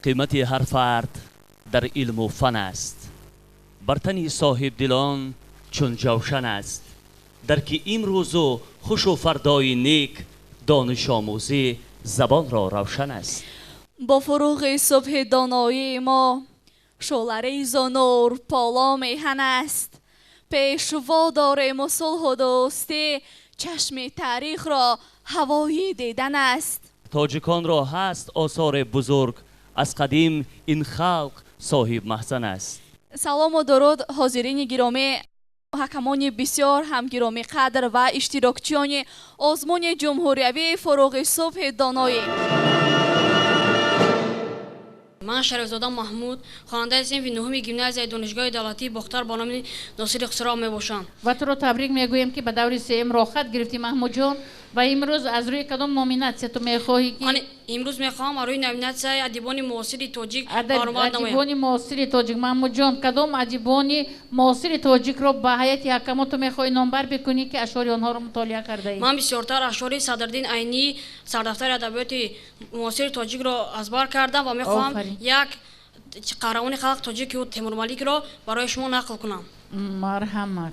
قیمت هر فرد در علم و فن است. برتنی صاحب دلان چون جوشن است. در که امروز و خوش و فردای نیک دانش آموزی زبان را روشن است. با فروغ صبح دانایی ما شعله‌ریز و نور پالا میهن است. پیشوا داریم و صلح و دوستی، چشم تاریخ را هوای دیدن است. تاجکان را هست آثار بزرگ، از قدیم این خلق صاحب محسن است. سلام و درود حاضرین گرامی، حکمان بسیار هم گرامی قدر و اشتراکچیان آزمون جمهوریوی فروغ صبح دانایی. من شریفزاده محمود خواننده صنف نهم گیمنازیای دانشگاه دولتی بختر با نام ناصر اختصارا میباشم. و تو رو تبریک میگویم که به دور سیم راحت گرفتی محمود جان. و امروز از روی کدام نومیناسیون تو میخواهی که من امروز میخوام روی نومیناسیای ادیبان معاصر تاجیک برآمد نمایم. ادیبان معاصر تاجیک محمود جان، کدام ادیبان معاصر تاجیک رو به هیئت حکما تو میخوای نامبر بکنی که اشعار آنها رو مطالعه کرده ای؟ من بسیارتر اشعار صدرالدین عینی سردفتر ادبیات معاصر تاجیک رو ازبر کردم و میخوام یک قهرمان خلق تاجیک و تیمور ملیک رو برای شما نقل کنم. مرحمت.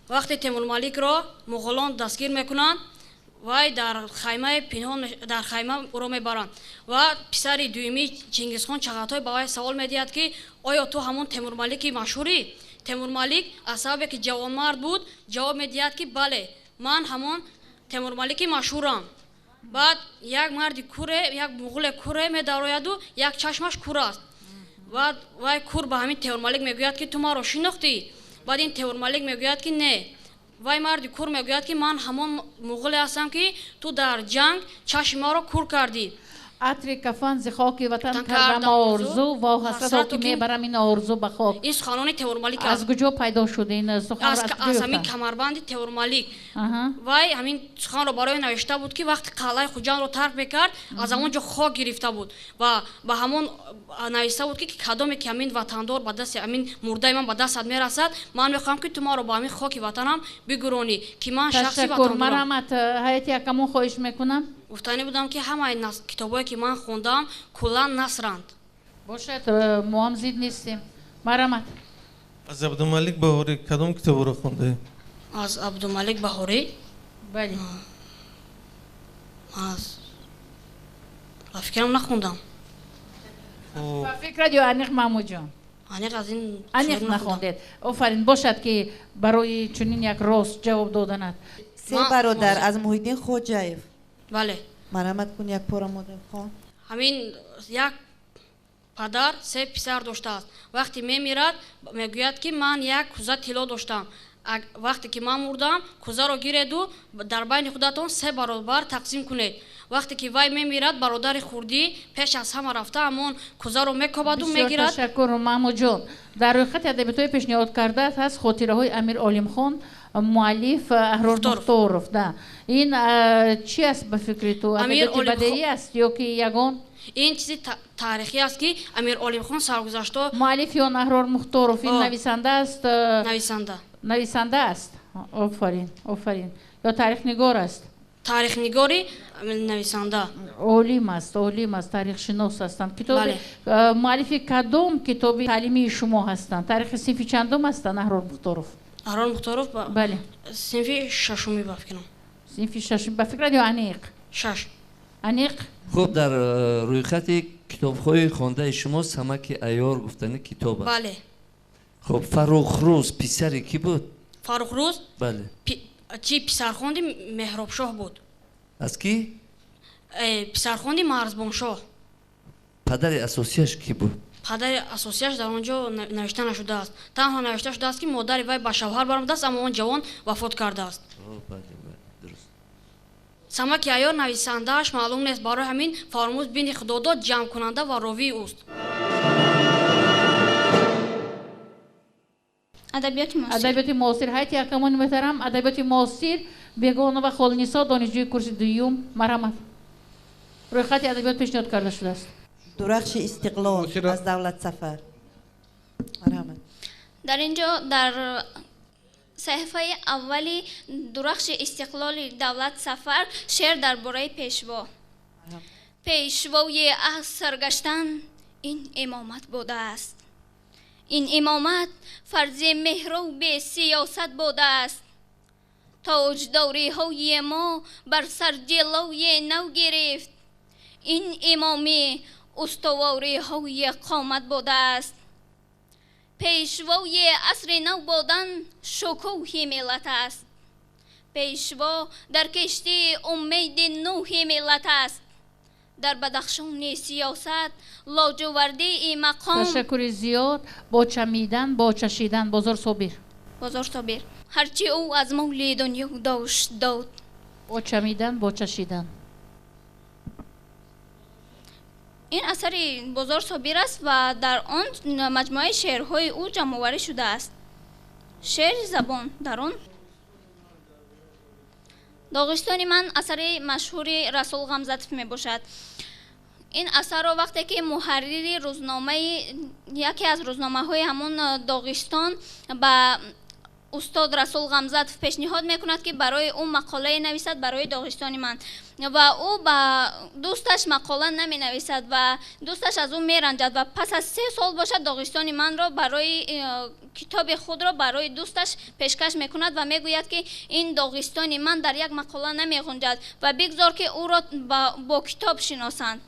وقتی تیمور ملیک رو مغولان دستگیر میکنند وای در خیمه پنهان در خیمه او را میبرند و پسر دومی چنگیزخان چغاتای با وی سوال میدهد که آیا تو همون تیمور ملیک مشهوری؟ تیمور ملیک از سببی که جوانمرد بود جواب میدهد که بله من همون تیمور ملیک مشهورم. بعد یک مرد کوره یک مغول کوره میدراید و یک چشمش کوره است. بعد وای کور به همین تیمور ملیک میگوید که تو ما را شناختی؟ بعد این تیمور ملیک میگوید که نه. وای مرد کور میگوید که من همون مغول هستم که تو در جنگ چشم ما را کور کردی. عطر کفن ز خاک وطن کردم آرزو و حسرت که میبرم این آرزو به خاک. این سخنان تیمور ملیک از کجا پیدا شده این سخن؟ از همین کمربند تیمور ملیک. وای همین سخن رو برای نوشته بود که وقتی قلعه خوجان رو ترک میکرد از همونجا خاک گرفته بود و به همون نوشته بود که کدامی که همین وطندار به دست همین مرده من به دستت میرسد من میخوام که تو ما رو با همین خاک وطنم بگرانی که من شخصی وطندارم. مرحمت. هیئت حکما خواهش میکنم گفتنی بودم که همه کتابایی که من خوندم کلا نثرند. باشد ما هم زید نیستیم. مرحمت. از عبدالملک بهاری کدام کتاب رو خونده؟ از عبدالملک بهاری؟ بله. از فکرم نخوندم. فکر یا انیق محمود جان؟ انیق نخوندید. آفرین. باشد که برای چنین یک راست جواب دادنت. سه برادر از محیدین خوجایف. بله. مرحمت کن یک پارا مادر خان. همین یک پدر سه پسر داشته است. وقتی میمیرد میگوید که من یک کوزه طلا داشتم. وقتی که من مردم کوزه رو گیرید و در بین خودتون سه برابر تقسیم کنید. وقتی که وی میمیرد برادر خوردی پیش از همه رفته همون کوزه رو میکوبد و میگیرد. بسیار تشکر محمود جان. در روی خط ادبیات پیشنهاد کرده هست خاطره های امیر عالم خان مؤلف احرار مختارف. این چی است به فکر تو؟ ادبیات بدیعی است یا که یگان؟ این چیزی تاریخی است که امیر عالم خان سرگذشته مؤلف یا احرار مختارف این نویسنده است. نویسنده است. آفرین آفرین. یا تاریخ نگار است؟ تاریخ نگاری نویسنده. عالم است تاریخ شناس هستند. کتاب مؤلف کدام کتاب تعلیمی شما هستند؟ تاریخ صنف چندم هستند احرار مختارف؟ احرار مختارف بله. صنف ششمی بفکرم. صنف ششمی بفکر یا انیق؟ شش. انیق. خب در روی خط کتاب‌های خوانده شما سمک عیار گفتن کتاب است. بله. خب فرخ روز پسری کی بود؟ فرخ روز؟ بله. چی پسرخوند مهراب شاه بود. از کی؟ پسرخوند مرزبان شاه. پدر اساسیش کی بود؟ پدر اساسیش در آنجا نوشته نشده است. تنها نوشته شده است که مادر وی به شوهر برآمده است اما آن جوان وفات کرده است. بله درست. سمک عیار نویسنده‌اش معلوم نیست، برای همین فرمود بین خداداد جمع کننده و راوی اوست. ادبیات معاصر. هیئت حکمان محترم ادبیات معاصر بیگانه و خالنیسا دانشجوی کورس دوم. مرحمت. روی خط ادبیات پیشنهاد کرده شده است. درخش استقلال از دولت سفر. مرحمت. در اینجا در صحفه اولی درخش استقلال دولت سفر شعر درباره پیشوا. پیشوای عهد سرگشتن این امامت بوده است. این امامت فرض محروب سیاست بوده است. تاجداری های ما بر سر جلوی نو گرفت. این امامی استواری های قامت بوده است. پیشوای عصر نو بودن شکوه ملت است. پیشوا در کشتی امید نوح ملت است. در بدخشان سیاست لاجوردی مقام. تشکر زیاد. با چمیدن با چشیدن. بازار صابر. بازار صابر. هرچی او از مول دنیا داشت داد. با چمیدن با چشیدن. این اثر بازار صابر است و در آن مجموعه شعرهای او جمع‌آوری شده است. شعر زبان در آن داغستانی من اثر مشهور رسول غمزتف می باشد. این اثر را وقتی که محرری روزنامه یکی از روزنامه های همون داغستان با استاد رسول غمزتف پیشنهاد میکند که برای او مقاله نویسد برای داغستانی من و او با دوستش مقاله نمی نویسد و دوستش از او میرنجد و پس از 3 سال باشد داغستانی من را برای کتاب خود را برای دوستش پیشکش میکند و میگوید که این داغستانی من در یک مقاله نمیگنجد و بگذار که او را با کتاب شناسند.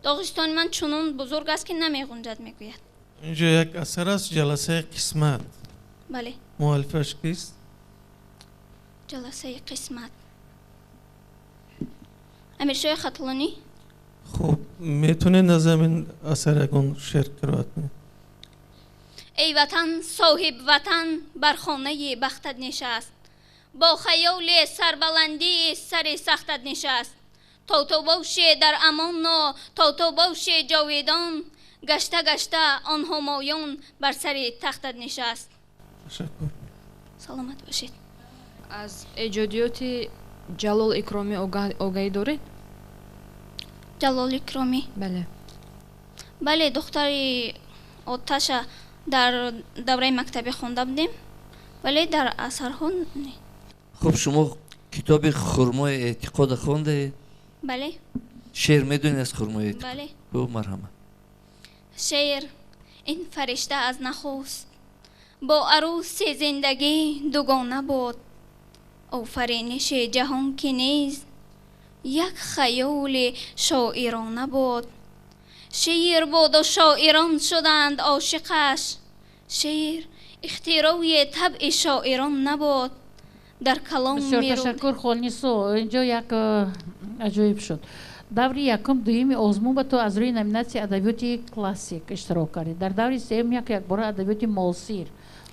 داغستانی من چنون بزرگ است که نمیگنجد میگوید. اینجا یک اثر است جلسه قسمت. بله. مؤلفش کیست؟ جلسه قسمت امیرشاه خطلانی. خب میتونه از این اثر اگون شعر قرائت کنید؟ ای وطن صاحب وطن بر خانه بختت نشست. با خیال سربلندی سر سختت نشست. تا تو باشی در امان تا تو باشی جاویدان. گشته گشته آن همایون بر سر تختت نشست. تشکر. سلامت باشید. از ایجادیات جلال اکرامی آگاهی دارید؟ جلال اکرامی؟ بله. بله دختر آتش در دوره مکتبی خونده بودیم ولی در اثرها نه. خب شما کتاب خرمای اعتقاد خونده؟ بله. شعر میدونید از خرمای اعتقاد؟ بله. او مرحمت. شعر این فرشته از نخست با عروس زندگی دوگانه بود. آفرینش جهان که نیز یک خیال شاعرانه بود. شعر بود و شاعران شدند عاشقش. شعر اختراع طبع شاعران نبود. در کلام بسیار تشکر خالنیسو. اینجا یک عجایب شد. دوری یکم دویمی آزمون با تو از روی نامیناسی ادبیات کلاسیک اشتراک کردید. در دوری سوم یک بار ادبیات معاصر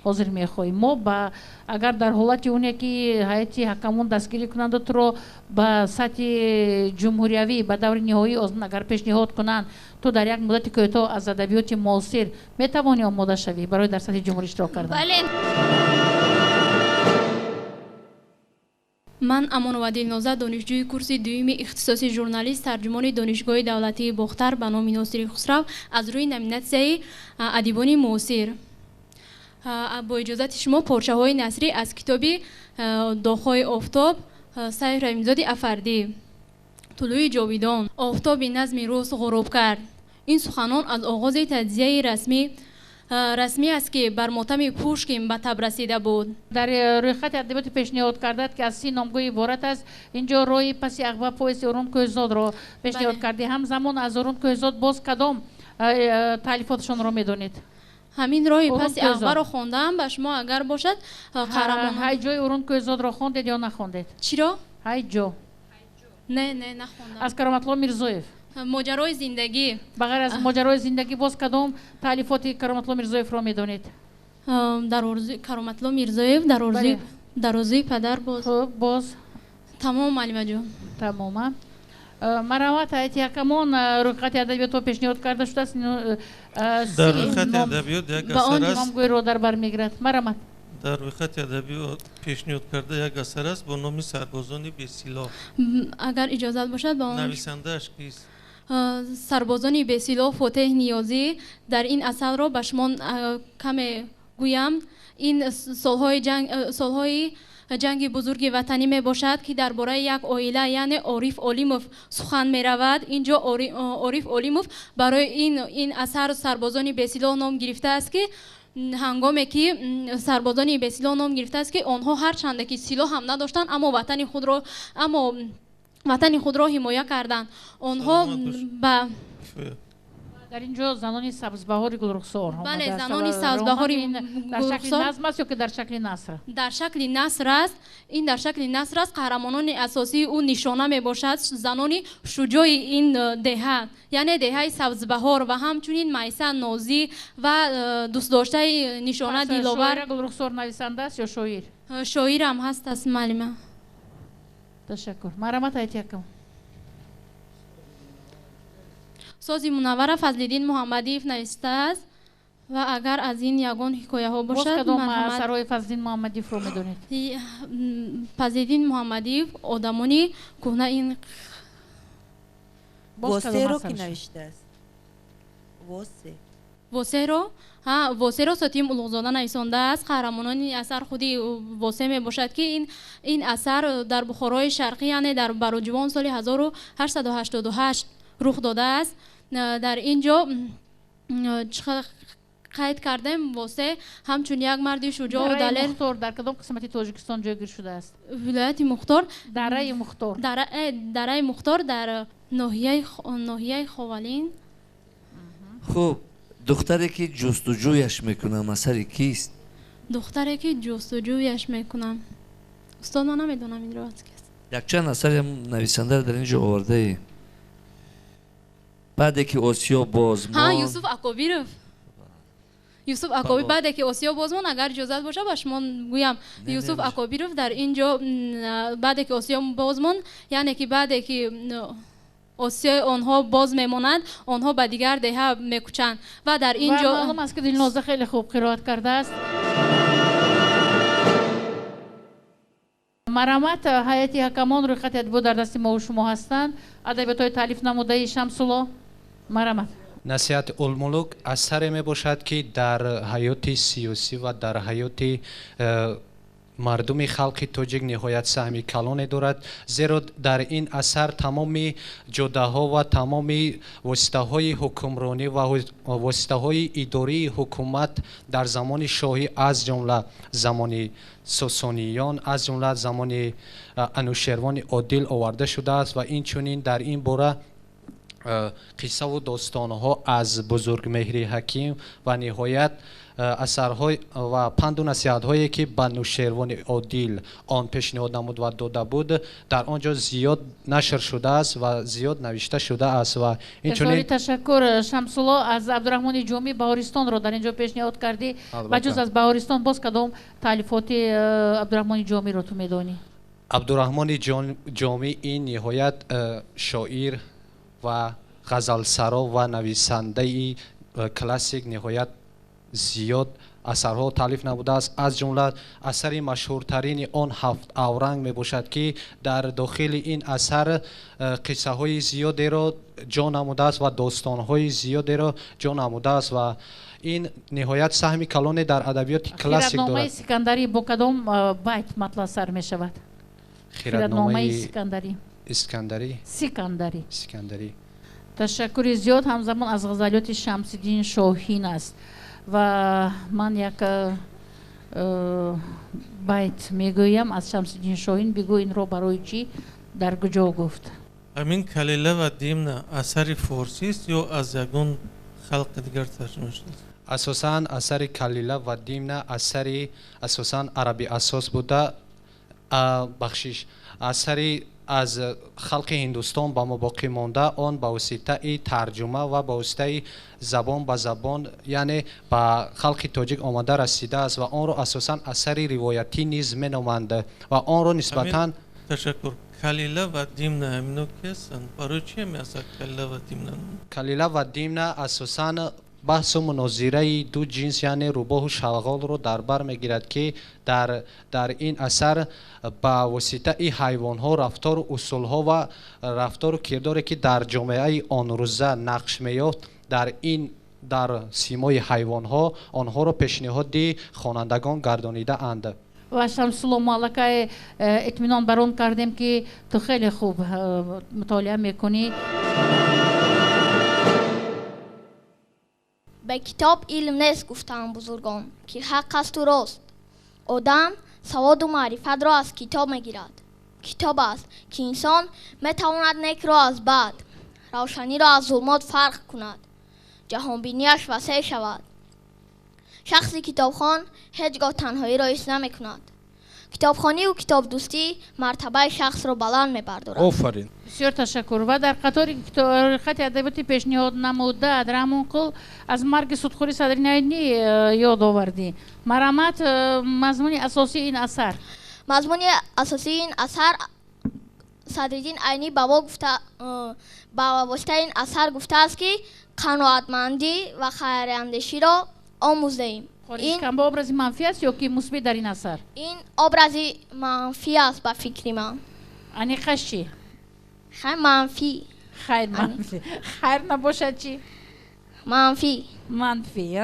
حاضر میخواهیم. ما با اگر در حالت اونی که هیئت حکمون دستگیری کنند تو رو با سطح جمهوریوی با دور نهایی آزمون اگر پیشنهاد کنند تو در یک مدت کوتاه از ادبیات معاصر میتوانی آماده شوی برای در سطح جمهوری اشتراک کردن. بله. من امان‌آ دلنازه دانشجوی کورس دوم اختصاصی ژورنالیست ترجمان دانشگاه دولتی باختر به نام ناصری خسرو از روی نامیناسیای ادیبان معاصر با اجازت شما پارچه های نثری از کتاب داغ‌های آفتاب سعید رحیمی‌زاده افردی. طلوع جاویدان. آفتاب نظم روز غروب کرد. این سخنان از آغاز تجزیه رسمی است که بر ماتم پوشکین به تب رسیده بود. در روی خط ادبیات پیشنهاد کردند که از 30 نامگوی عبارت است. اینجا روی پسی اغوا پویس اورون کوهزاد را پیشنهاد کردی. همزمان از اورون کوهزاد باز کدام تالیفاتشون را میدونید؟ همین روی پسی اغوا را خواندم. به شما اگر باشد قهرمان های جای اورون کوهزاد را خواندید یا نخواندید؟ چرا؟ های جو. نه نخواندم. از کرامت الله میرزویف. ماجرای زندگی. بغیر از ماجرای زندگی باز کدام تالیفات کرامت الله میرزویف را میدونید؟ در ارزوی کرامت الله میرزویف در ارزوی پدر باز تمام معلمه جان. تماما. مرحمت هیئت حکمون روی خط ادبیات پیشنهاد کرده شده است. در روی خط ادبیات یک اثر است. نامگوی رو در بر میگیرد. مرحمت. در روی خط ادبیات پیشنهاد کرده یک اثر است با نام سربازان بی سلاح. اگر اجازه باشد با نویسنده‌اش کیست؟ سربازان بی سلاح فاتح نیازی. در این اثر را به شما کم گویم. این سالهای ҷанги бузурги ватанӣ мебошад ки дар бораи як оила яъне Ориф Олимов сухан меравад. инҷо Ориф Олимов барои ин асар сарбозони бесилоҳ ном гирифтааст ки ҳангоме ки сарбозони бесилоҳ ном гирифтааст ки онҳо ҳарчанде ки силоҳ ҳам надоштанд аммо ватани худро ҳимоя карданд. онҳо ба дар инҷо занони сабзбаҳори Гулрухсор. бале, занони сабзбаҳори дар шакли назм аст ё ки дар шакли наср? Дар шакли наср аст. ин дар шакли наср аст. қаҳрамонони асосии ӯ нишона мебошад занони шуҷои ин деҳа, яъне деҳаи сабзбаҳор ва ҳамчунин Майса Нозӣ ва дӯстдоштаи нишона диловар. Гулрухсор нависанда аст ё шоир? Шоирам ҳастаст маълима. Ташаккур. Марамат айт якам. сози мунаввара Фазлиддин Муҳаммадиев навистааст ва агар аз ин ягон ҳикояҳо бошад. боз кадом асарҳои Фазлиддин Муҳаммадиевро медонед? Фазлиддин Муҳаммадиев одамони кӯҳна ин восеро ки навиштааст. восеро Сотим Улуғзода нависондааст. қаҳрамонони асар худи восе мебошад ки ин асар дар Бухорои Шарқӣ яъне дар Бароҷувон соли 1888 рух додааст. дар инҷо қайд кардем восе ҳамчун як марди шуҷоъу далер. Мухтор дар кадом қисмати Тоҷикистон ҷойгир шудааст? Вилояти Мухтор, дараи Мухтор, дараи Мухтор дар ноҳияи Ховалин. хуб, духтаре ки ҷустуҷӯяш мекунам асари кист? духтаре ки ҷустуҷӯяш мекунам, устод ман намедонам инро аз кист. якчанд асарам нависандаро дар инҷо овардаи? баъде ки Осиё бозмон. Юсуф Акобиров. Юсуф Акобиров баъде ки Осиё бозмон, агар иҷозат боша ба шумо гӯям. Юсуф Акобиров дар инҷо баъде ки Осиё бозмон, яъне ки баъде ки осиёи онҳо боз мемонад, онҳо ба дигар деҳа мекӯчанд ва дар инҷо маълум аст ки Дилноза хеле хуб қироат кардааст. Марамат, ҳайати ҳакамон рӯйхати адибӣ дар дасти мову шумо ҳастанд. Адабиётҳои таълиф намудаи Шамсулло. Марамат. насиҳати улмулук асаре мебошад ки дар ҳаёти сиёсӣ ва дар ҳаёти мардуми халқи тоҷик ниҳоят саҳми калоне дорад, зеро дар ин асар тамоми ҷодаҳо ва тамоми воситаҳои ҳукмронӣ ва воситаҳои идории ҳукумат дар замони шоҳӣ аз ҷумла замони сосониён, аз ҷумла замони Анушервони Одил оварда шудааст ва инчунин дар ин бора қиссаву достонҳо аз Бузургмеҳри Ҳаким ва ниҳоят асарҳои ва панду насиҳатҳое ки ба Нушервони Одил он пешниҳод намуд ва дода буд, дар он ҷо зиёд нашр шудааст ва зиёд навишта шудааст ва инчунин ташаккур. Шамсулло, аз Абдурахмони Ҷомӣ Баҳористонро дар инҷо пешниҳод кардӣ. ба ҷуз аз Баҳористон боз кадом таълифоти Абдурахмони Ҷомиро ту медонӣ? Абдурахмони Ҷомӣ ин ниҳоят шоир ва ғазалсаро ва нависандаи классик ниҳоят зиёд асарҳо таълиф намудааст. аз ҷумла асари машҳуртарини он ҳафт авранг мебошад ки дар дохили ин асар қиссаҳои зиёдеро ҷо намудааст ва достонҳои зиёдеро ҷо намудааст ва ин ниҳоят саҳми калоне дар адабиёти классик дорад. Хиратномаи Сикандарӣ бо кадом байт матлъ сар мешавад? Хиратномаи Сикандарӣ. Ташаккури зиёд. ҳамзамон аз ғазалиёти Шамсиддин Шоҳин аст ва ман як байт мегӯям аз Шамсиддин Шоҳин. бигӯ инро барои чӣ дар куҷо гуфт? ҳамин Калила ва Димна асари форсист ё аз ягон халқи дигар тарҷима шудааст? асосан асари Калила ва Димна асари асосан араби асос буда, бахшиш асари аз халқи Ҳиндустон ба мо боқӣ монда, он ба воситаи тарҷума ва ба воситаи забон ба забон, яъне ба халқи тоҷик омада расидааст ва онро асосан асари ривоятӣ низ меноманд ва онро нисбатан ташаккур. Калила ва Димна ҳамино ки ҳастанд? барои чӣ меҳастад Калила ва Димна? Калила ва Димна асосан баҳсу мунозираи ду ҷинс, яъне рӯбоҳу шалғолро дар бар мегирад ки дар ин асар ба воситаи ҳайвонҳо рафтору усулҳо ва рафтору кирдоре ки дар ҷомеаи онрӯза нақш меёфт, дар симои ҳайвонҳо онҳоро пешниҳоди хонандагон гардонидаанд. و شمسلو مالکای اطمینان برون کردیم که تو خیلی خوب مطالعه میکنی. به کتاب علم نیست گفتن بزرگان که حق است و راست. آدم سواد و معرفت را از کتاب میگیرد. کتاب است که انسان میتواند نیک را از بد، روشنی را از ظلمات فرق کند، جهانبینیش وسیع شود. شخصی کتابخوان هیچگاه تنهایی را حس نمیکند. کتابخوانی و کتاب دوستی مرتبه شخص را بلند میبردارد. آفرین. بسیار تشکر. و در قطار خط ادبیاتی پیشنهاد نموده در همون قل از مرگ صدخوری صدرین عینی یاد آوردی. مرحمت، مضمون اساسی این اثر. مضمون اساسی این اثر صدرالدین عینی با واسطه این اثر گفته است که قناعتمندی و خیراندیشی را آموزیم. این با ابراز منفی است یا که مثبت در این اثر؟ این ابراز منفی است به فکر من. یعنی چی؟ خیر منفی. خیر منفی. خیر نباشد چی؟ منفی. منفی.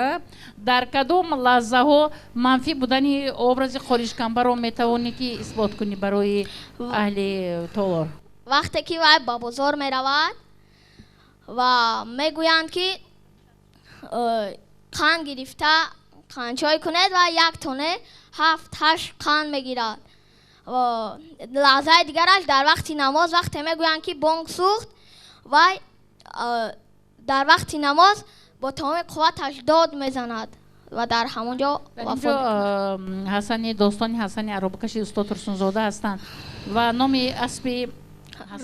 در کدام لحظه ها منفی بودن ابراز خورشکمبر رو میتوانی که اثبات کنی برای اهل تالار؟ وقتی که وای با بازار میرود و میگویند که قند گرفته قندچای کنید و یک تونه 7-8 قند میگیرد. و لحظه دیگرش در وقت نماز وقتی میگویند که بانگ سوخت و در وقت نماز با تمام قوتش داد میزند و در همونجا وفات. حسن دوستان حسن عربکش استاد ترسونزاده هستند و نام اسب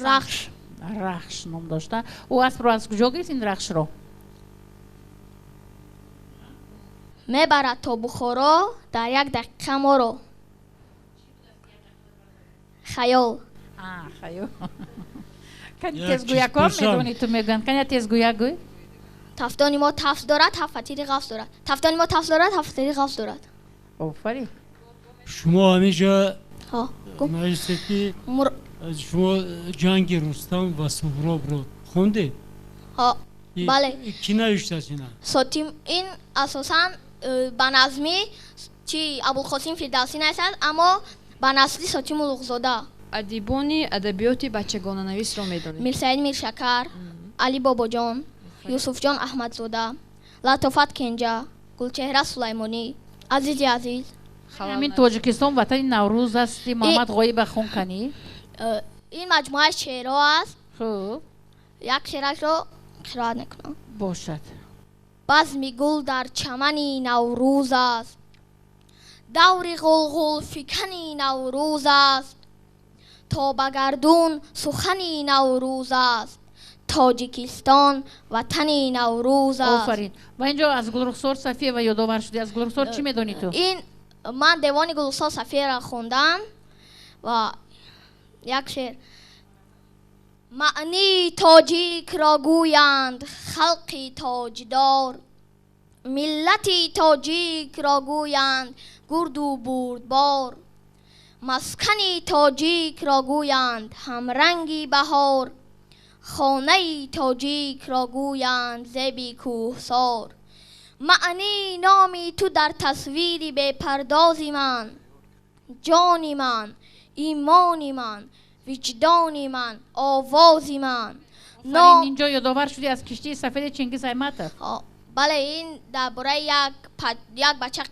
رخش. رخش نام داشته. او اسب رو از کجا گرفت این رخش رو؟ میبرد تا بخارا در 1 دقیقه ما رو. خیال. خیال. کنی تیزگویا کار میدونی تو میگن. کنی تیزگویا گوی؟ تفتانی ما تفت دارد، تفتیری قفص دارد. تفتانی ما تفت دارد، تفتیری قفص دارد. آفرین. شما همیشه مجلسی شما جنگ رستم و سهراب رو خونده؟ بله. کی نوشته اینا؟ ساتیم این اساساً به نظمی چی ابوالقاسم فردوسی نیست اما به نسلی ساتیم اولوقزاده. ادیبانی ادبیات بچگانه نویس رو میدونید؟ میرسعید میرشکر، علی باباجان، یوسف جان احمدزاده، لطافت کنجا، گلچهره سلیمانی، عزیزی عزیز. همین تاجیکستان وطن نوروز است. محمد غایب خون کنی؟ این مجموعه شعرها است. خوب. یک شعرش رو قرائت میکنم. باشد. بزم گل در چمنی نوروز است، دور غلغل فکنی نوروز است، تا به گردون سخنی نوروز است، تاجیکستان وطنی نوروز است. آفرین. و اینجا از گلرخسار صفیه و یادآور شدی. از گلرخسار چی میدونی تو؟ این من دیوان گلرخسار صفیه را خوندم و یک شعر. معنی تاجیک را گویند خلقی تاجدار، ملتی تاجیک را گویند گرد و بردبار، مسکنی تاجیک را گویند همرنگی بهار، خانه تاجیک را گویند زیبی کوهسار. معنی نامی تو در تصویری به پردازی من، جانی من، ایمانی من، وجدانی من، آوازی من. اینجا یادآور شدی از کشتی سفید چنگیز ایمت. بله، این درباره یک بچه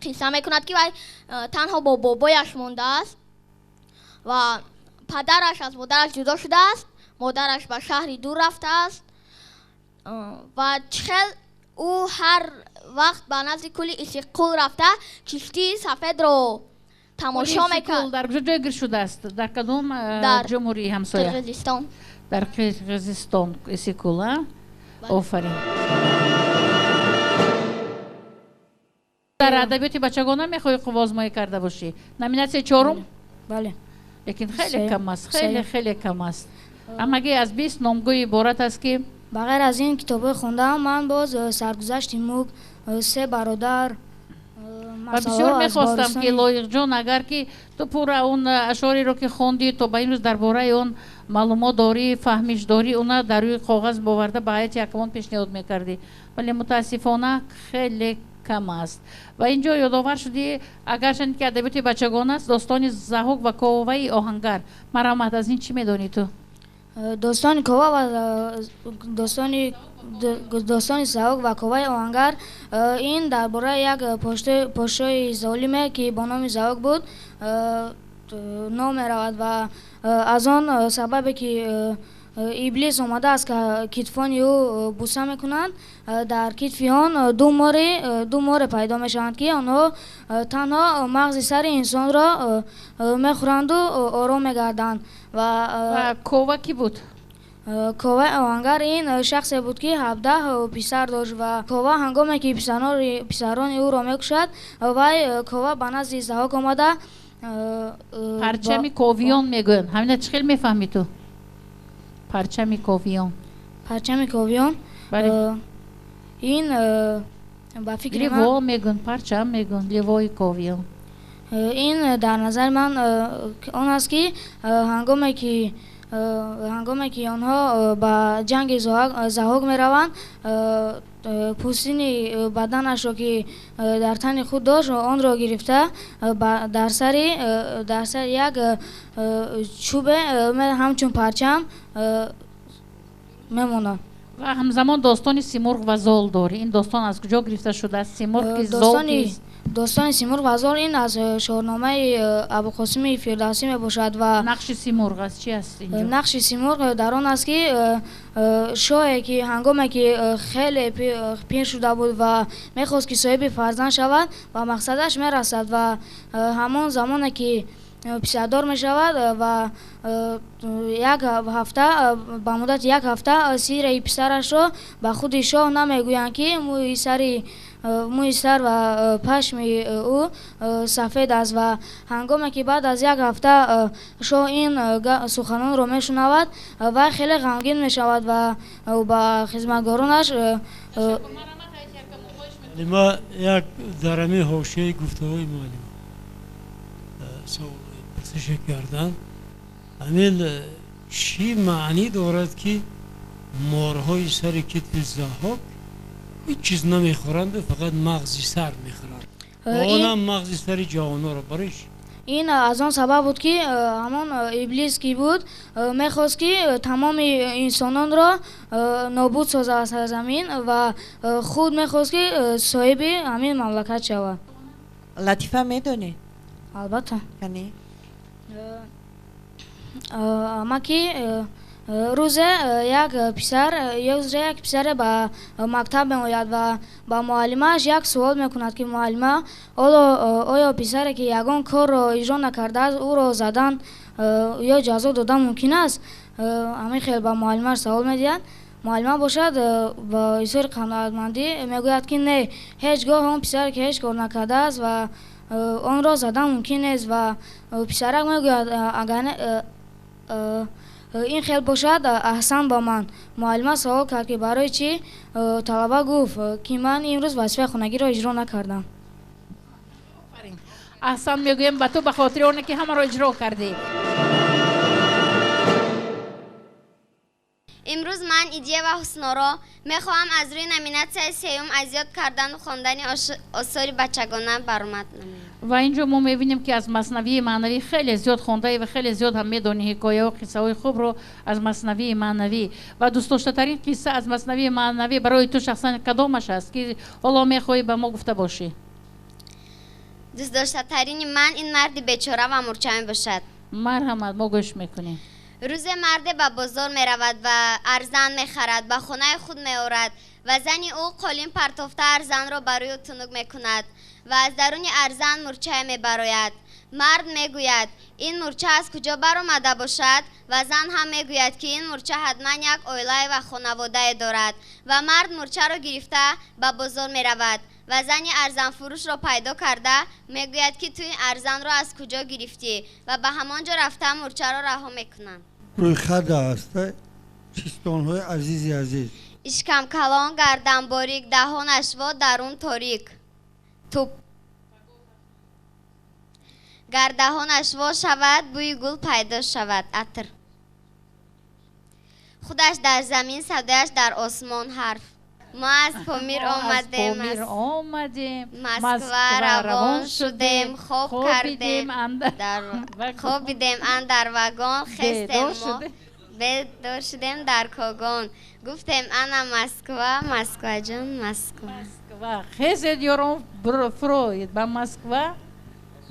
قصه میکند که تنها با بابایش مونده است و پدرش از مادرش جدا شده است. مادرش به شهری دور رفته است و چخل او هر وقت به نزد کلی اسیقول رفته کشتی سفید رو تماشا میکرد. در کجا جای گیر شده است؟ در کدام جمهوری همسایه؟ قرقیزستان. در قرقیزستان اسیقول. آفرین. در ادبیات بچگانه میخوای آزمایی کرده باشی؟ نامیناسیون 4؟ بله. لیکن خیلی کم است. خیلی کم است. اما اگه از 20 نامگوی عبارت است که بغیر از این کتاب خوندم، من باز سرگذشت موگ، 3 برادر و بسیار میخواستم که لایق جان اگر که تو پورا اون اشعاری رو که خوندی تو به این روز درباره اون معلومات داری، فهمیش داری، اونا در روی کاغذ باورده باید یکمان پیشنهاد میکردی، ولی متاسفانه خیلی کم است و اینجا یادآور شدی اگرچند که ادبیات بچگانه است داستان ضحاک و کاوه آهنگر مرحمت از این چی میدونی تو؟ داستان کاوه و داستان ضحاک و کاوه آهنگر این درباره یک پادشاه ظالمه که با نام ضحاک بود نام می‌رود و از آن سببی که ابلیس آمده است که کتفان او بوسه میکنند در کتف آن دو مار پیدا میشوند که آنها تنها مغز سر انسان را میخورند و آرام میگردند و کاوه کی بود؟ کاوه آهنگر این شخصی بود که 17 پسر داشت و کاوه هنگامی که پسران او را میکشد و کاوه به نزد ضحاک آمده پرچم کاویان میگن همین چه خیلی میفهمی تو؟ پرچم کاویان بله این با فکر من لیوا میگن پرچم میگن لیوای کاویان این در نظر من آن است که هنگامی که آنها با جنگ ضحاک میروند پوستین بدنش را که در تن خود داشت آن را گرفته در سر یک چوب همچون پرچم میمونه و همزمان داستان سیمرغ و زال داری این داستان از کجا گرفته شده است؟ سیمرغ که زال کیست؟ داستان سیمرغ و زال این از شاهنامه ابوالقاسم فردوسی می باشد و نقش سیمرغ است چی است اینجا؟ نقش سیمرغ در آن است که شاهی که هنگامی که خیلی پیر شده بود و میخواست که صاحب فرزند شود و مقصدش میرسد و همان زمانی که پسردار می شود و یک هفته با مدت یک هفته سیر پسرش را به خود شاه نمیگویند که موی سر و پشم او سفید است و هنگامی که بعد از یک هفته شاه این سخنان را می شنود و خیلی غمگین می شود و با خدمتگارانش ما یک درمی حاشیه گفته‌های معلم پرسش کردن همین چی معنی دارد که مارهای سر کتف ضحاک هیچ چیز نمیخورند فقط مغزی سر میخورند و آنم مغزی سر جوانها را برش این از آن سبب بود که همان ابلیس کی بود میخواست که تمام انسانان را نابود سازد از زمین و خود میخواست که صاحب همین مملکت شود. لطیفه میدونی؟ البته. یعنی؟ اما که روز یک پسر به مکتب میآید و با معلمش یک سوال میکند که معلمه آیا پسری که یگان کار را اجرا نکرده است او را زدن یا جزا دادن ممکن است؟ همین خیلی با معلمش سوال میدهد. معلمه باشد با اظهار قناعتمندی میگوید که نه هیچگاه آن پسر که هیچ کار نکرده است و آن را زدن ممکن نیست و پسرک میگوید اگر این خیلی باشد احسن با من. معلمه سوال کرد که برای چی؟ طلبه گفت که من امروز وظیفه خانگی را اجرا نکردم. احسن میگویم به تو به خاطر اونه که همه را اجرا کردی. امروز من ایدیه و حسنارا میخواهم از روی نمیناسیون سیوم از یاد کردن و خواندن آثار بچگانه برآمد نمایم. و اینجا ما میبینیم که از مثنوی معنوی خیلی زیاد خونده و خیلی زیاد هم میدونی حکایه و قصه های خوب رو از مثنوی معنوی و دوست داشته ترین قصه از مثنوی معنوی برای تو شخصا کدامش است که حالا میخوای به ما گفته باشی؟ دوست داشته ترین من این مرد بیچاره و مرچه باشد. مرحمت ما گوش میکنیم. روز مرد به بازار می رود و ارزن می خرد به خانه خود می آورد و زنی او قالین پرتافته ارزن را برای تنگ می کند و از درون ارزن مرچه می براید. مرد می گوید این مرچه از کجا برآمده باشد و زن هم می گوید که این مرچه حتما یک عائله و خانواده دارد و مرد مرچه را گرفته به بازار می رود و زنی ارزن فروش را پیدا کرده می گوید که تو این ارزن را از کجا گرفتی و به همانجا رفته مرچه را رها می کنند. روی خط است چیستان‌های عزیز اشکم کلان گردن باریک دهانش و درون تاریک توپ گردهانش وا شود بوی گل پیدا شود عطر خودش در زمین صدایش در آسمان حرف ما از پامیر آمدیم مسکو روان شدیم خوب کردیم خوابیدیم اندر وگان خستیم بیدار شدیم در کاگان گفتیم انا مسکو جان مسکو خیزید یورم فروید با مسکو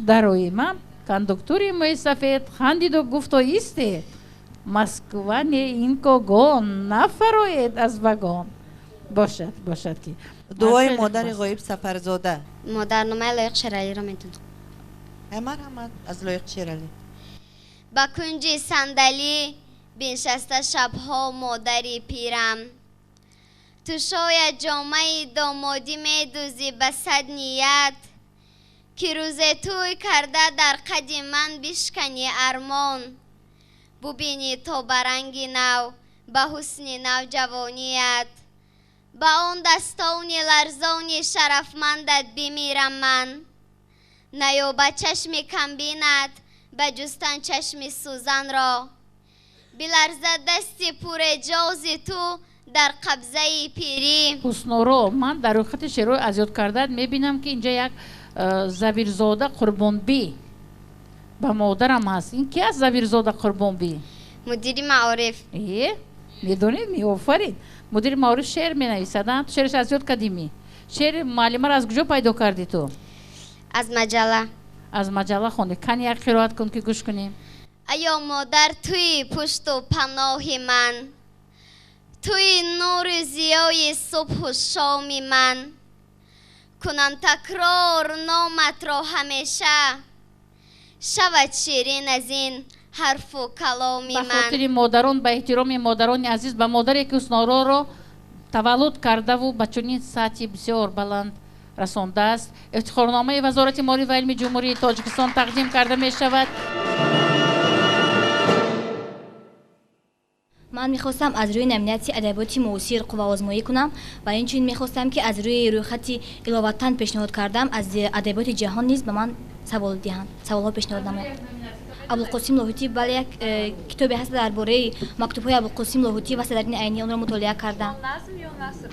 دروی من کاندکتوری موی سفید خندید و گفت و ایستید مسکو نه این کاگان نفروید از وگان باشد که دعای مادر غایب سفرزاده مادرنامه لایق شیرالی را میتونم همه از لایق شیرالی با کنج صندلی بنشسته شبها مادری پیرم تو شاید جامعه دامادی میدوزی به صد نیت که روز توی کرده در قد من بشکنی ارمان ببینی تو برنگی نو به حسن نو جوانیت با آن دستانی لرزانی شرفمندت بمیرم من نیابه چشم کمبینت به جستن چشم سوزن را بلرزد دستی پر جازی تو در قبضه پیری حسنورو من در خط شروع از یاد کردن میبینم که اینجا یک زبیرزاده قربان بی با مادرم هست این کی از زبیرزاده قربان بی؟ مدیر معارف میدونید میآفرین مدیر معارف شعر می نویسدن تو شعرش از یاد کدیمی شعر معلمه را از کجا پیدا کردی تو؟ از مجله خونده کن یک قرائت کن که گوش کنیم ایا مادر توی پشت و پناه من توی نور زیای صبح و شام من کنم تکرار نامت را همیشه شود شیرین از این حرف و کلامی من به خاطر مادران به احترام مادران عزیز به مادری که حسنورو رو تولد کرده و به چنین سطحی بسیار بلند رسانده است افتخارنامه وزارت مالی و علم جمهوری تاجیکستان تقدیم کرده می شود. من میخواستم از روی نمیناتی ادبیات معاصر قوه آزمایی کنم و اینچنین میخواستم که از روی خط علاوه پیشنهاد کردم از ادبیات جهان نیز به من سوال دهند سوالها پیشنهاد نمایند. ابوالقاسم لاهوتی بله یک کتابی هست درباره مکتوب‌های ابوالقاسم لاهوتی و صدرالدین عینی آن را مطالعه کردم. نظم یا نثر؟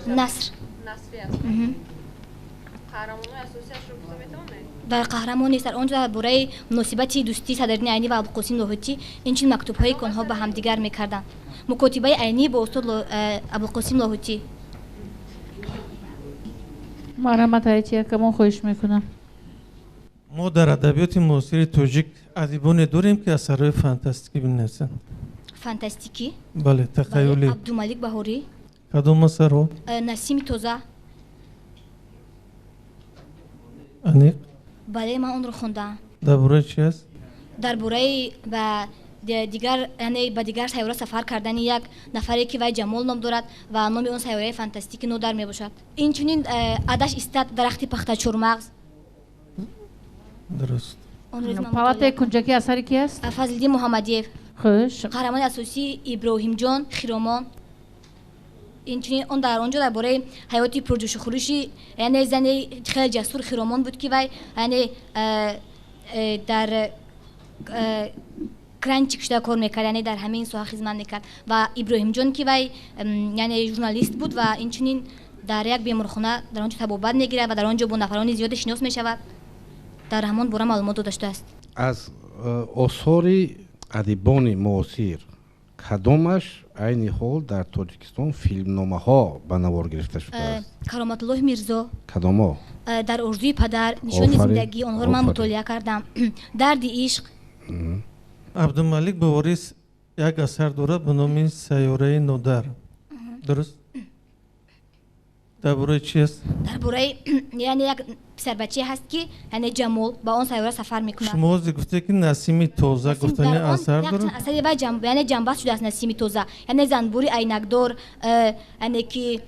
نثر. نثری است. قهرمان‌های اساسی‌اش رو می‌تونید؟ در قهرمان نیست در آنجا درباره مناسبت دوستی صدرالدین عینی و ابوالقاسم لاهوتی اینچنین مکتوب‌هایی که آنها به همدیگر می‌کردند. مکاتبه عینی با استاد ابوالقاسم لاهوتی. مرحمت هایتی کمان خواهش میکنم. ما در ادبیات معاصر تاجیک ادیبان داریم که اثرهای فانتاستیکی بنویسن. فانتاستیکی؟ بله تخیلی. عبدالملک بهاری. کدام اثر؟ نسیم تازه. انیق؟ بله من اون رو خوندم. درباره چی است؟ درباره به دیگر یعنی به دیگر سیاره سفر کردن یک نفری که وی جمال نام دارد و نام اون سیاره فانتاستیک نو در می باشد. این چنین عدش استاد درخت پخته چورمغز. درست. پالات کنجکی اثری کی است؟ فضل‌الدین محمدیف. خوش. قهرمان اساسی ابراهیم جان خیرامان. این چنین اون در آنجا درباره حیاتی پرجوش و خروشی یعنی زنی خیلی جسور خیرامان بود که وی یعنی در کرنچ کشته کار میکرد یعنی در همین ساحه خدمت میکرد و ابراهیم جان که وی یعنی ژورنالیست بود و این چنین در یک بیمارخانه در آنجا تبابت میگیرد و در آنجا با نفران زیاد شناس میشود در همان باره معلومات داشته است. از آثار ادیبان معاصر کدامش عین حال در تاجیکستان فیلمنامه ها به نوار گرفته شده است؟ کرامت الله میرزا. کدام؟ در ارزوی پدر نشان زندگی آنها را من مطالعه کردم. درد عشق. عبدالملک بواریس یک اثر دارد به نام سیاره نودر. درست؟ درباره چی است؟ درباره یعنی یک پسر بچه هست که یعنی جمال با اون سیاره سفر میکنه. شما گفته که نسیم تازه گفتنی اثر داره؟ اثری و یعنی جنبه شده از نسیم تازه یعنی زنبوری عینکدار یعنی که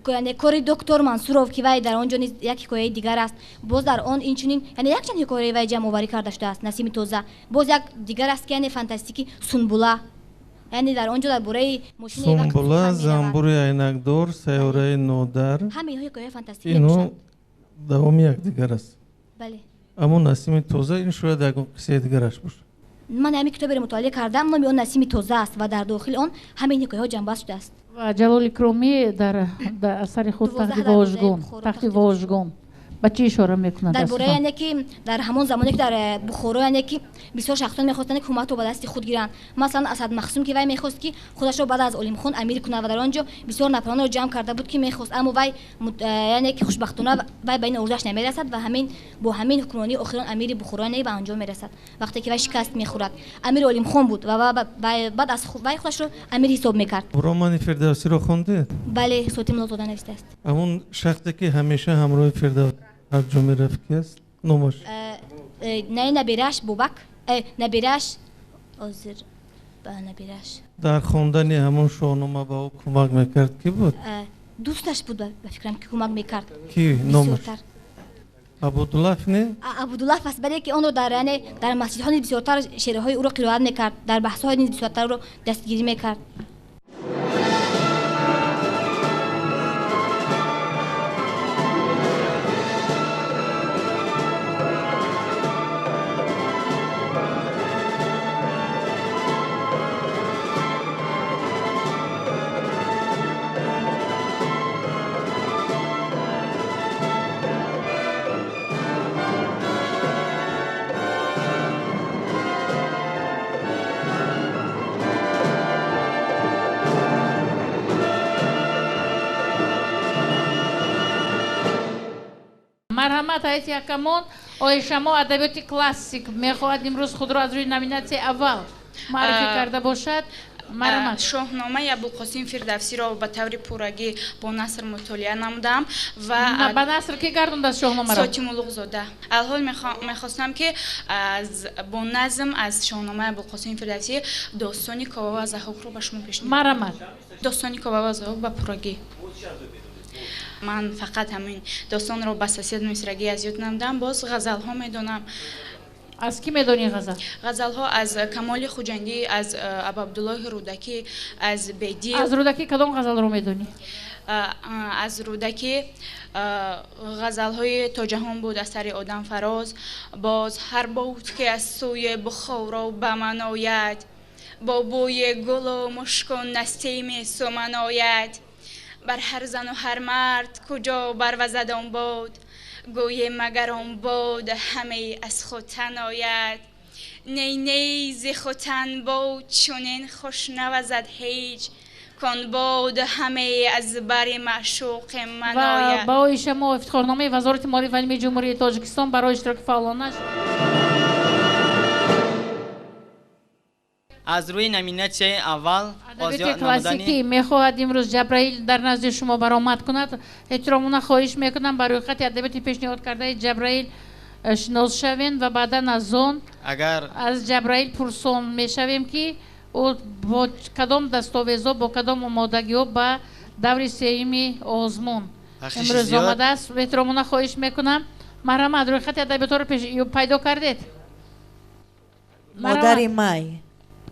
یعنی کاری دکتر منصوروف که وی در آنجا نیز یک حکایه دیگر است باز در آن این چنین یعنی یک چند حکایه وی جمع آوری کرده شده است نسیم تازه باز یک دیگر است که یعنی فانتاستیکی سنبوله یعنی در آنجا درباره ماشین سنبوله زنبور عینکدار سیاره نودر همه حکایه فانتاستیکی اینو دوام یک دیگر است بله اما نسیم تازه این شاید یک قصه دیگرش باشه من همین کتاب رو مطالعه کردم. نام آن نسیم تازه است و در داخل آن همین حکایات جنبست شده است. و جلال کرومی در اثر خود تخت واژگون به چی اشاره میکنند؟ درباره یعنی که در همون زمانی که در بخارا یعنی که بسیار شخصان میخواستند که حکومت رو به دست خود گیرند. مثلا اسد مخصوم که وی میخواست که خودش رو بعد از علیم خان امیر کنه و در آنجا بسیار نفران رو جمع کرده بود که میخواست، اما وی یعنی که خوشبختانه وی بین اردش نمیرسد و همین با همین حکمرانی اخیرا امیر بخارا به آنجا میرسد. وقتی که وی شکست میخورد، امیر علیم خان بود و بعد از وی خودش رو امیر حساب میکرد. رمان فردوسی رو خوندید؟ بله، صوتی ملاتوده نوشته است. همون شخصی که همیشه همراه فردوسی ترجمه رفتی است نماش نه نبیرش بوبک نبیرش آذر با نبیرش در خواندن همون شاهنامه به او کمک میکرد کی بود؟ دوستش بود به فکرم که کمک میکرد. کی نامش؟ عبدالله نه؟ عبدالله پس برای که اون رو در یعنی در مسجدها نیز بسیارتر شعرهای او رو قرائت میکرد، در بحث‌های نیز بسیارتر رو دستگیری میکرد. مرحمت هایت یکمون آیا شما ادبیات کلاسیک میخواهد امروز خود را از روی نامیناسی اول معرفی کرده باشد؟ مرحمت. شاهنامه ابوالقاسم فردوسی را به طور پورگی با نثر مطالعه نمودم و به نثر کی گردونده شاهنامه را؟ ساتی ملوغ زاده. الحال میخواستم که با نظم از شاهنامه ابوالقاسم فردوسی داستانی کاوه و ضحاک رو به شما پیشنهاد. مرحمت. داستانی کاوه و ضحاک به پورگی. من فقط همین داستان رو به اساسیت مصرگی از یاد نمودم. باز غزل ها میدونم. از کی میدونی غزل؟ غزل ها از کمال خوجندی، از ابو عبدالله رودکی، از بیدی. از رودکی کدام غزل رو میدونی؟ از رودکی غزل های تا جهان بود اثر آدم فراز. باز هر بود که از سوی بخارا به من آید، با بوی گل و مشک و نسیم سمن آید. بر هر زن و هر مرد کجا بروزد آن باد، گوی مگر آن باد همه از خود تن آید. نی نی ز خود تن باد چنین خوش نوزد هیچ، کان باد همه از بر معشوق من آید. و با شما افتخارنامه وزارت مالی و علمی جمهوری تاجیکستان برای اشتراک فعالانش از روی نامینات اول ادبیات کلاسیکی میخواهد امروز جبرائیل در نزد شما برآمد کند. احترامونه خواهش میکنم برای خط ادبیات پیشنهاد کرده جبرائیل شناس شوین و بعدا از آن اگر از جبرائیل پرسون میشویم که او با کدام دستاویزها با کدام آمادگی‌ها به دور سیمی آزمون امروز آمده است. احترامونه خواهش میکنم. مرحمت روی خط ادبیات رو پیدا کردید؟ مادر مای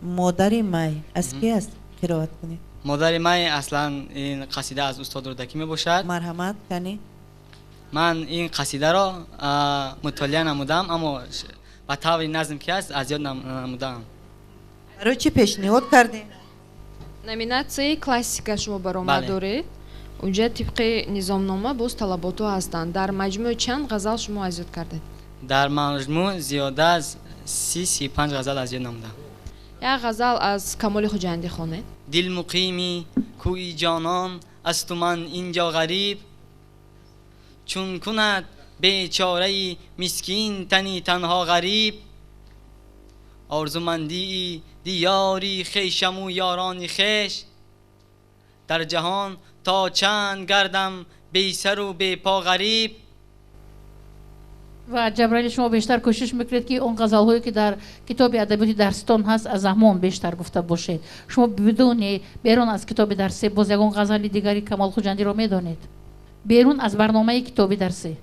مادر مای از کی است قرائت کنید؟ مادر مای اصلا این قصیده از استاد رودکی می باشد. مرحمت کنی؟ من این قصیده را مطالعه نمودم اما به طور نظم که است از یاد نمودم. برای چی پیشنهاد کردی؟ номинатсияи классика шумо баромад доред. Унҷа тибқи низомнома боз талаботҳо ҳастанд. Дар маҷмӯъ чанд ғазал шумо аз ёд кардед? در مجموع زیاده از 35 غزل از یاد نمودم. як ғазал аз камоли хуҷандӣ хонед. دل مقیمی کوی جانان از تو من اینجا غریب، چون کند بیچاره مسکین تنی تنها غریب. آرزومندی دیاری خیشم و یارانی خیش، در جهان تا چند گردم بی سر و بی پا غریب. و جبرائیل شما بیشتر کوشش میکنید که اون غزل هایی که در کتاب ادبیات درستان هست از همون بیشتر گفته باشید. شما بدون بیرون از کتاب درسی باز یگان غزل دیگری کمال خوجندی رو میدونید؟ بیرون از برنامه کتاب درسی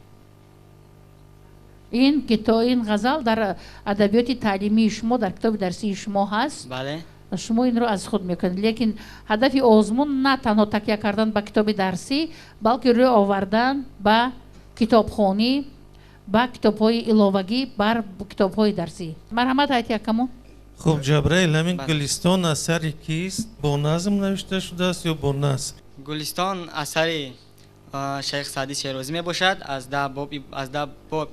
این غزل در ادبیات تعلیمی شما در کتاب درسی شما هست. بله. شما این رو از خود میکنید، لیکن هدف آزمون نه تنها تکیه کردن به کتاب درسی بلکه روی آوردن به کتابخوانی، با کتاب‌های علاوگی بر کتاب‌های درسی. مرحمت هایت یکمون. خب جبرائیل همین گلستان اثری کیست؟ با نظم نوشته شده است یا با نثر؟ گلستان اثر شیخ سعدی شیرازی می باشد. از 10 باب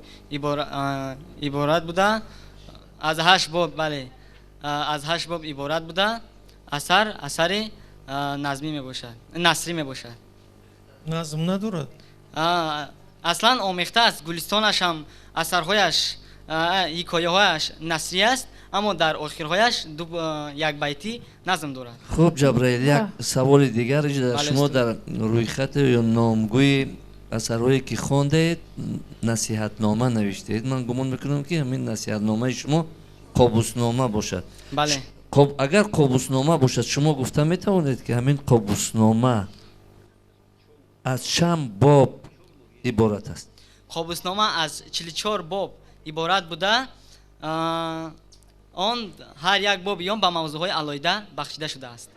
عبارت بوده. از 8 باب بله از 8 باب عبارت بوده. اثر نظمی می باشد، نثری می باشد. نظم ندارد. اصلا آمیخته است. گلستانش هم اثرهایش حکایه هایش نثری است، اما در آخرهایش یک بیتی نظم دارد. خب جبرائیل یک سوال دیگر در شما در روی خط یا نامگوی اثرهایی که خواندید نصیحتنامه نوشتید. من گمان میکنم که همین نصیحتنامه شما قابوسنامه باشد. بله. خب اگر قابوسنامه باشد شما گفته میتوانید که همین قابوسنامه از چند باب عبارت است؟ قابوسنامه از 44 باب عبارت بوده. آن هر یک باب یان به موضوعهای علاهیده بخشیده شده است.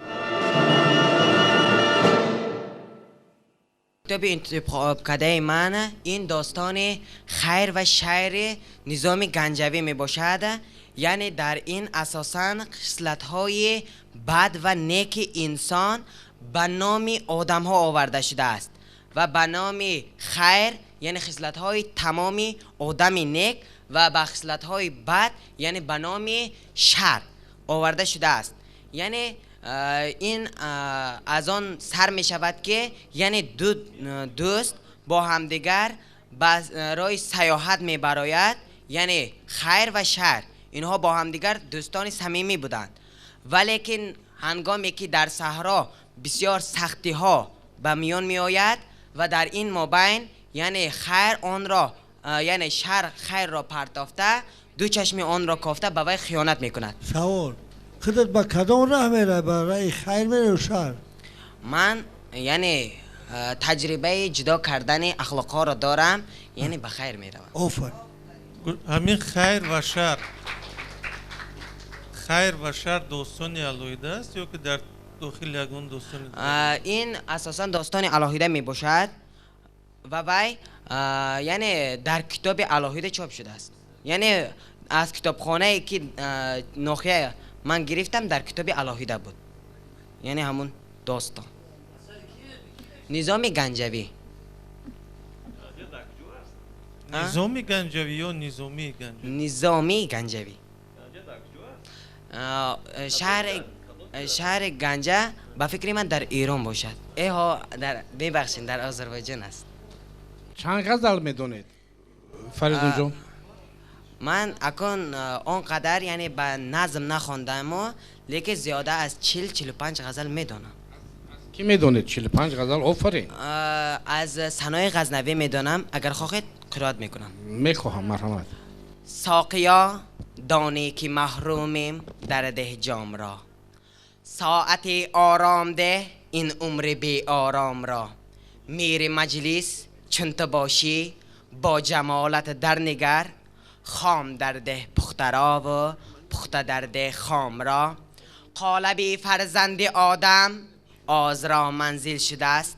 کتاب انتخاب کرده من این داستان خیر و شر نظام گنجوی می باشد. یعنی در این اساساً خصلت‌های بد و نیک انسان به نام آدم‌ها آورده شده است و به نام خیر یعنی خصلت‌های تمامی آدم نیک و به خصلت‌های بد یعنی به نام شر آورده شده است. یعنی این از آن سر می شود که یعنی دو دوست با همدیگر برای سیاحت می براید، یعنی خیر و شر اینها با همدیگر دوستان صمیمی بودند، ولیکن هنگامی که در صحرا بسیار سختی ها به میان می آید و در این مابین یعنی خیر آن را یعنی شر خیر را پرتافته دو چشم آن را کافته به وی خیانت می کند. سوال خودت با کدام راه میره؟ برای خیر میره و شر؟ من یعنی تجربه جدا کردن اخلاق ها را دارم، یعنی به خیر میروم. آفرین. همین خیر و شر داستان علاهیده است یا که در داخل یگان داستان؟ این اساسا داستان علاهیده می باشد و وی یعنی در کتاب علاهیده چاپ شده است. یعنی از کتابخانه که ناخیه من گرفتم در کتاب علاهیده بود، یعنی همون داستان نظام گنجوی. نظامی گنجوی یا نظامی گنجوی؟ نظامی گنجوی. شهر گنجه به فکر من در ایران باشد. ها در ببخشید در آذربایجان است. چند غزل میدونید فرید جان؟ من اکن آنقدر یعنی به نظم نخواندم، لیکن زیاده از 40-45 غزل میدونم. کی میدونید 45 غزل؟ آفرین. از ثنای غزنوی میدونم، اگر خواهید قرائت میکنم. میخواهم مرحمت. ساقیا دانی که محرومیم در ده جام را، ساعت آرام ده این عمر بی آرام را، میری مجلس چون تو باشی با جمالت در نگر، خام در ده پخته را و پخته در ده خام را، قالبی فرزند آدم آز را منزل شده است،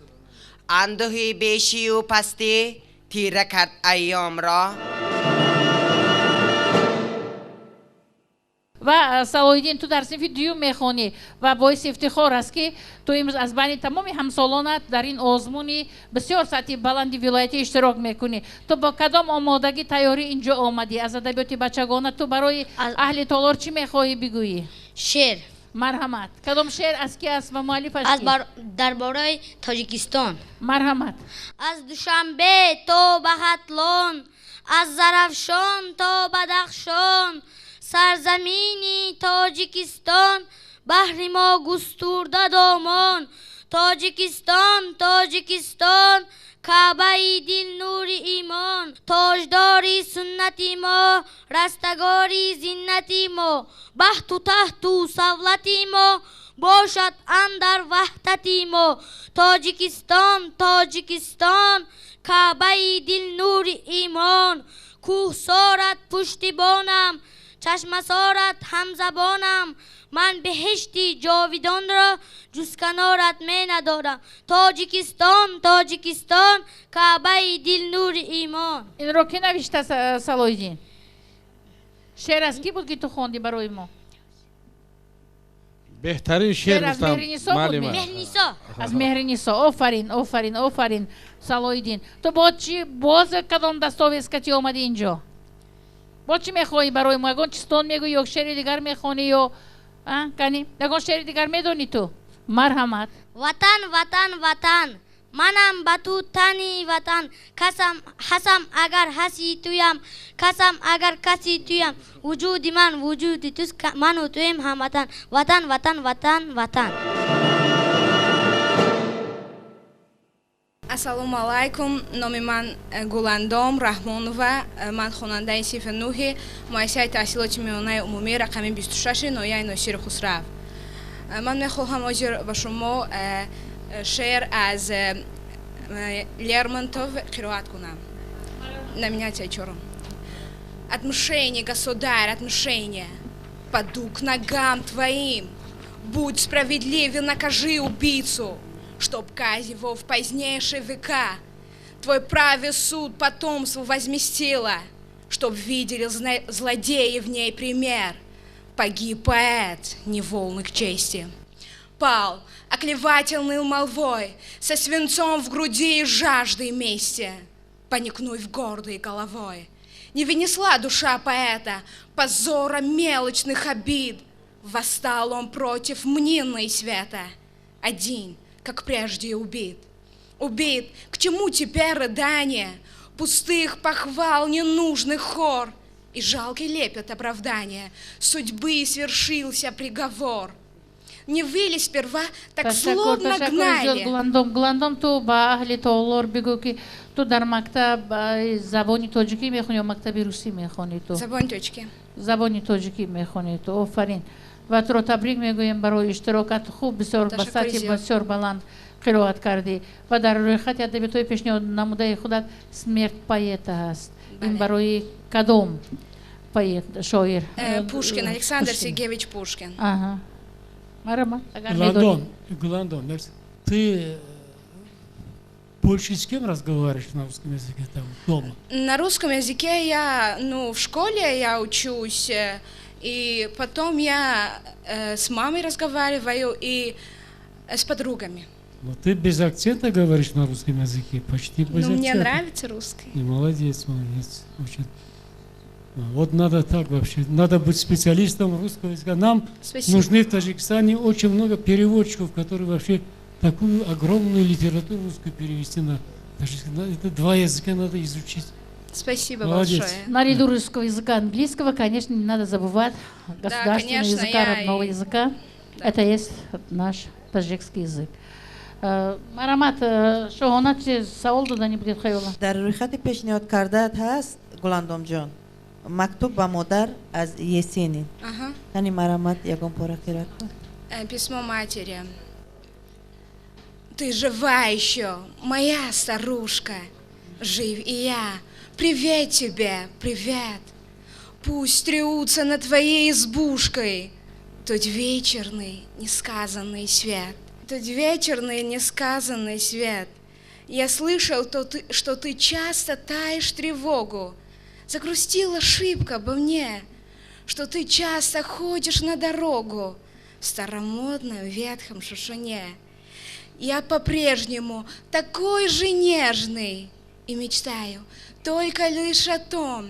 اندوهی بیشی و پستی تیره کرد ایام را. و صلاح‌الدین تو در صنف دیوم میخوانی و باعث افتخار است که تو امروز از بین تمام همسالانت در این آزمون بسیار سطحی بلندی ولایتی اشتراک میکنی. تو با کدام آمادگی تیاری اینجا آمدی؟ از ادبیات بچگانه تو برای اهل تالار چی میخواهی بگویی؟ شعر. مرحمت. کدام شعر از کی است و مؤلفش کی؟ درباره تاجیکستان. مرحمت. از دوشنبه تا به هتلون، از زرافشان تا بدخشان، سرزمینی تاجیکستان، بحر ما گسترده دامان. تاجیکستان تاجیکستان، کعبه دل نور ایمان، تاجداری سنتی ما، رستگاری زینتی ما، بحت و تحت و سولتی ما، باشد اندر وحدتی ما. تاجیکستان تاجیکستان، کعبه دل نور ایمان، کوه سارت پشتیبانم، چشم سارت همزبانم، من بهشتی جاویدان را جز کنارت می ندارم. تاجیکستان تاجیکستان، کعبه دل نور ایمان. این رو که نوشته صلاح‌الدین؟ شعر از کی بود که تو خوندی برای ما؟ بهترین شعر از گفتم مهرنیسا بود معلم. مهرنیسا از مهرنیسا آفرین صلاح‌الدین تو با چی باز کدام دستاویزکتی آمدی اینجا با چی میخوایی برای ما یگان چیستان میگوی یک شعر دیگر میخوانی یا کنی یگان شعر دیگر میدونی تو مرحمت وطن وطن وطن منم به تو تنی وطن حسم اگر هستی تویم کسم اگر کسی تویم وجودی من وجودی توست من و تویم هموطن وطن وطن وطن وطن ассалому алайкум номи ман гуландом раҳмонова ман хонандаи синфи 9 муассисаи таҳсилоти миёнаи умумии рақами 26 ноҳияи носири хусрав ман мехоҳам ҳозир ба шумо шеър аз лермонтов қироат кунам номинация чорум отмщение государь отмщение паду к ногам твоим будь справедливен накажи убийцу чтоб казнь его в позднейшие века твой правый суд потомству возместила, чтоб видели злодеи в ней пример. Погиб поэт, неволный к чести. Пал, оклевательный молвой, со свинцом в груди и жаждой мести, поникнув гордой головой. Не вынесла душа поэта позора мелочных обид, восстал он против мненной света, один, как прежде убит. Убит, к чему теперь рыдание, пустых похвал ненужных хор и жалкий лепет оправдания, судьбы свершился приговор. Не выли сперва так злобно гнали. Гуландом ту ба ахли таолор бигу ки ту дар мактаб забони тоҷикӣ мехони ё мактаби русӣ мехони ту? Забони тоҷикӣ. Забони тоҷикӣ мехони ту. Офарин. ва туро табрик мегӯем барои иштирокат хуб бисёр ба сатҳи бисёр баланд қироат кардӣ ва дар рӯйхати адабиётҳои пешниҳод намудаи худат смерть поэта ҳаст. Ин барои кадом поэт шоир? Пушкин, Александр Сергеевич Пушкин. Ага. Марама, Гуландон, ты больше с кем разговариваешь на русском языке там дома? На русском языке я, в школе я учусь, и потом я с мамой разговариваю и с подругами. Но ты без акцента говоришь на русском языке, почти без акцента. Мне нравится русский. Молодец, молодец. Очень. Вот надо так вообще, надо быть специалистом русского языка. Нам нужны в Таджикистане очень много переводчиков, которые вообще такую огромную литературу русскую перевести на таджикский. Это два языка надо изучить. Спасибо большое. Наряду русского языка, английского, конечно, не надо забывать государственного языка, родного языка. Это есть наш таджикский язык. Марамат, шоҳона чи савол додани будед хаёла? дар рӯйхати пешниҳод кардаат ҳаст Гуландомҷон мактуб ба модар аз Есенин. Ани Марамат ягон пора қироат кун. Письмо матери. Ты жива еще, моя старушка, жив и я. Привет тебе, привет. Пусть тряутся над твоей избушкой тот вечерный несказанный свет. Тот вечерный несказанный свет. Я слышал, что ты часто таишь тревогу. Загрустила шибко обо мне, что ты часто ходишь на дорогу в старомодном ветхом шушуне. Я по-прежнему такой же нежный и мечтаю только лишь о том,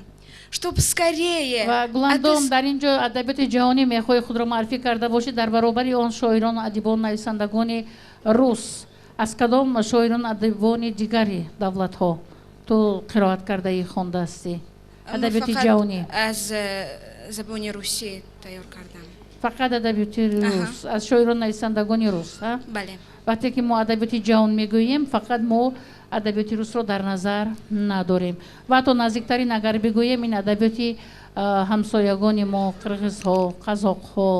чтоб скорее... Гуландом дар ин ҷо адабиёти ҷаҳонӣ мехоҳӣ худро маърифӣ карда бошӣ дар баробари он шоирон адибон нависандагони рус аз кадом шоирон адибони дигари давлатҳо ту қироат кардаӣ хондаастӣ? Адабиёти ҷаҳонӣ аз забони русӣ тайёр кардам. Фақат адабиёти рус аз шоирон нависандагони рус? Бале. вақте ки мо адабиёти ҷаҳон мегӯем фақат мо адабиёти русро дар назар надорем ва ҳатто наздиктарин агар бигӯем ин адабиёти ҳамсоягони мо қирғизҳо қазоқҳо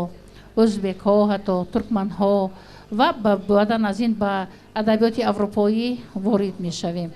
ӯзбекҳо ҳатто туркманҳо ва баъдан аз ин ба адабиёти аврупоӣ ворид мешавем.